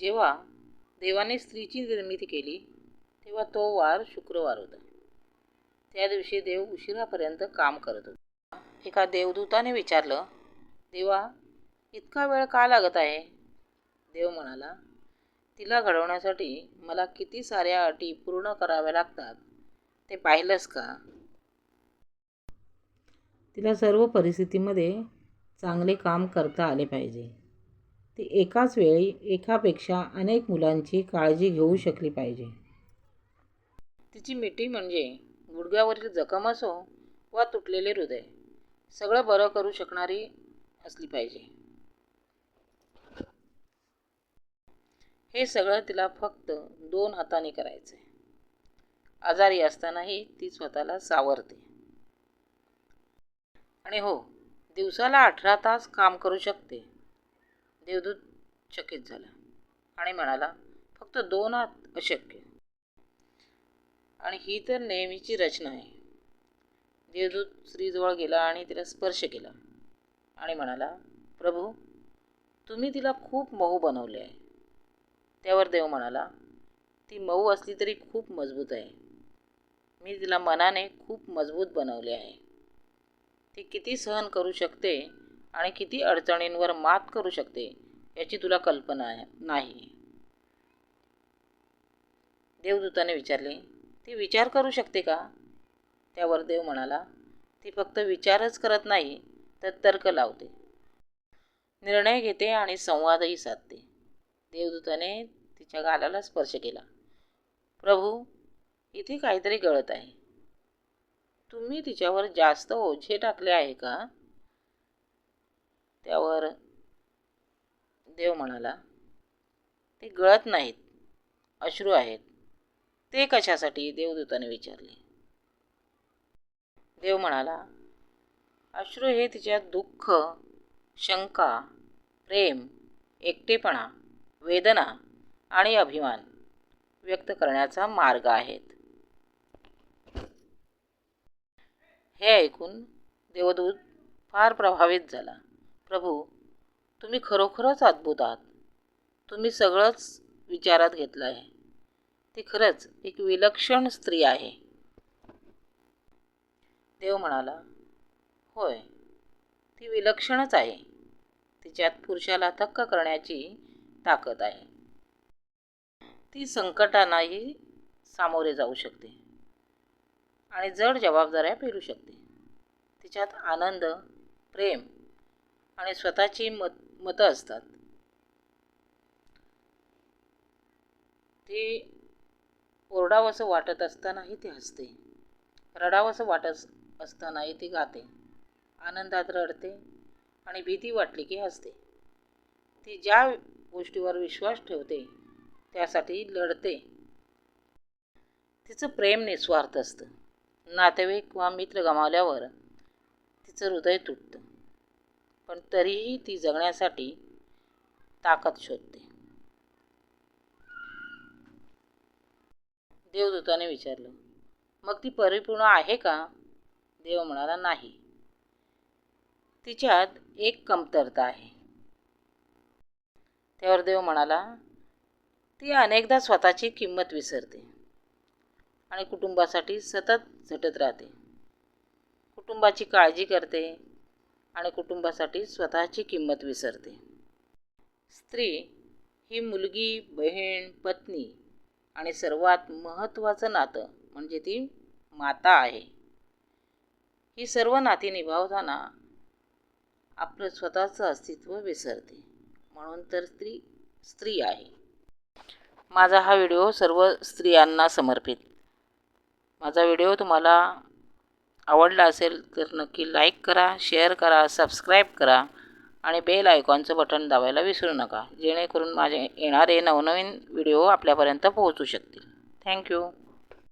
जेव्हा देवाने स्त्रीची निर्मिती केली तेव्हा तो वार शुक्रवार होता. त्या दिवशी देव उशिरापर्यंत काम करत होता. एका देवदूताने विचारलं, देवा, इतका वेळ का लागत आहे? देव म्हणाला, तिला घडवण्यासाठी मला किती साऱ्या अटी पूर्ण कराव्या लागतात ते पाहिलंस का? तिला सर्व परिस्थितीमध्ये चांगले काम करता आले पाहिजे. ती एकाच वेळी एकापेक्षा अनेक मुलांची काळजी घेऊ शकली पाहिजे. तिची मिठी म्हणजे गुडघ्यावरील जखम असो वा तुटलेले हृदय, सगळं बरं करू शकणारी असली पाहिजे. हे सगळं तिला फक्त 2 हातांनी करायचंय. आजारी असतानाही ती स्वतःला सावरते. आणि हो, दिवसाला 18 तास काम करू शकते. देवदूत चकित झाला आणि म्हणाला, फक्त 2 हात अशक्य. आणि ही तर नेहमीची रचना आहे. देवदूत स्त्रीजवळ गेला आणि तिला स्पर्श केला आणि म्हणाला, प्रभू, तुम्ही तिला खूप मऊ बनवले आहे. त्यावर देव म्हणाला, ती मऊ असली तरी खूप मजबूत आहे. मी तिला मनाने खूप मजबूत बनवले आहे. ती किती सहन करू शकते आणि किती अडचणींवर मात करू शकते याची तुला कल्पना नाही. देवदूताने विचारले, ती विचार करू शकते का? त्यावर देव म्हणाला, ती फक्त विचारच करत नाही तर तर्क लावते, निर्णय घेते आणि संवादही साधते. देवदूताने तिच्या गालाला स्पर्श केला. प्रभू, इथे काहीतरी गळत आहे. तुम्ही तिच्यावर जास्त ओझे टाकले आहे का? त्यावर देव म्हणाला, ते गळत नाहीत, अश्रू आहेत. ते कशासाठी? देवदूताने विचारले. देव म्हणाला, अश्रू हे तिच्या दुःख, शंका, प्रेम, एकटेपणा, वेदना आणि अभिमान व्यक्त करण्याचा मार्ग आहेत. हे ऐकून देवदूत फार प्रभावित झाला. प्रभू, तुम्ही खरोखरच अद्भुत आहात. तुम्ही सगळंच विचारात घेतलं आहे. ती खरंच एक विलक्षण स्त्री आहे. देव म्हणाला, होय, ती विलक्षणच आहे. तिच्यात पुरुषाला थक्क करण्याची ताकद आहे. ती संकटांनाही सामोरे जाऊ शकते आणि जड जबाबदाऱ्या पेलू शकते. तिच्यात आनंद, प्रेम आणि स्वतःची मतं असतात. ती ओरडावंसं वाटत असतानाही ती हसते, रडावंसं वाटत असतानाही ती गाते, आनंदात रडते आणि भीती वाटली की हसते. ती ज्या गोष्टीवर विश्वास ठेवते त्यासाठी लढते. तिचं प्रेम निस्वार्थ असतं. नातेवाईक किंवा मित्र गमावल्यावर तिचं हृदय तुटतं, पण तरीही ती जगण्यासाठी ताकद शोधते. देवदूताने विचारलं, मग ती परिपूर्ण आहे का? देव म्हणाला, नाही. तिच्यात एक कमतरता आहे. त्यावर देव म्हणाला, ती अनेकदा स्वतःची किंमत विसरते आणि कुटुंबासाठी सतत झटत राहते. कुटुंबाची काळजी करते आणि कुटुंबासाठी स्वतःची किंमत विसरते. स्त्री ही मुलगी, बहीण, पत्नी आणि सर्वात महत्त्वाचं नातं म्हणजे ती माता आहे. ही सर्व नाती निभावताना आपलं स्वतःचं अस्तित्व विसरते. म्हणून तर स्त्री स्त्री आहे. माझा हा व्हिडिओ सर्व स्त्रियांना समर्पित. माझा व्हिडिओ तुम्हाला आवडला असेल तर नक्की लाईक करा, शेअर करा, सबस्क्राईब करा आणि बेल आयकॉनचं बटन दाबायला विसरू नका, जेणेकरून माझे येणारे नवनवीन व्हिडिओ आपल्यापर्यंत पोहोचू शकतील. थँक्यू.